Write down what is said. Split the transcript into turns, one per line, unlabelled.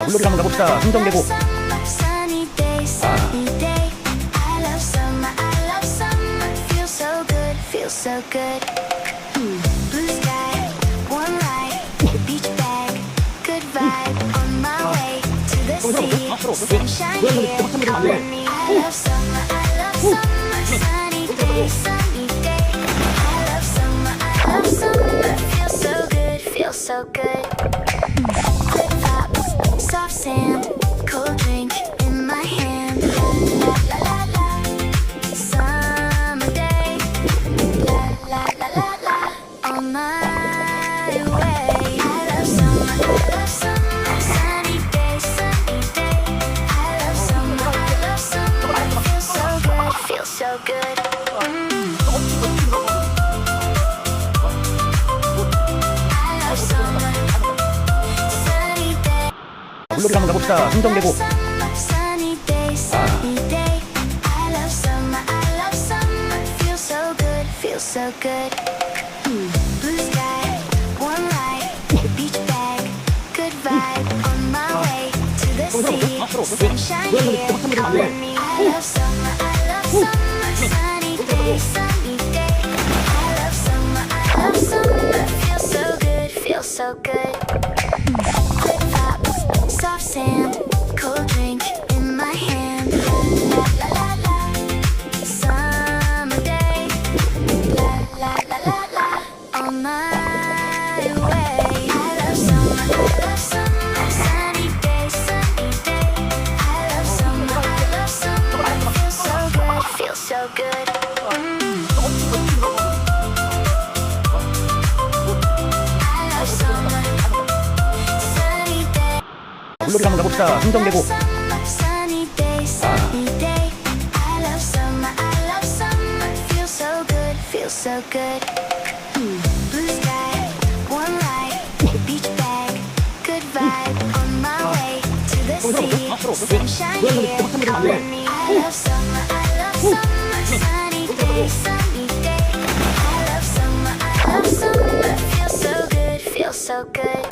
물놀이 한번 가봅시다. 흥정계곡.
So good. Blue sky, warm light, beach bag, good vibe. On my way to the sea, sunshine here all in me. I love summer, sunny day, sunny day. I love summer, feels so good, feels so good. Flip flops, soft sand, cold drink in my hand. La la la la, summer day. La la la la, on my way. I love summer, sunny day, sunny day. I love summer, feels so good, I love summer, sunny day.
물놀이 한번 가봅시다. 흥정계곡.
Sunny day, sunny day. I love summer, feels so good. Blue sky, warm light, beach bag, good vibe. On my way to the sea, sunshine here all in me. I love summer, sunny day, sunny day. I love summer, feels so good. Flip flops, soft sand, cold drink in my hand. La la la la, summer day. La la la la la, on my way. I love summer, sunny day, sunny day. I love summer, feels so good. I love summer, sunny day.
물놀이 한번 가봅시다. 흥정계곡.
Sunny day, sunny day. I love summer, feels so good. Blue sky, warm light, beach bag, good vibe. On my way to the sea, sunshine here all in me. I love summer, sunny day, sunny day. I love summer, feels so good, feels so good.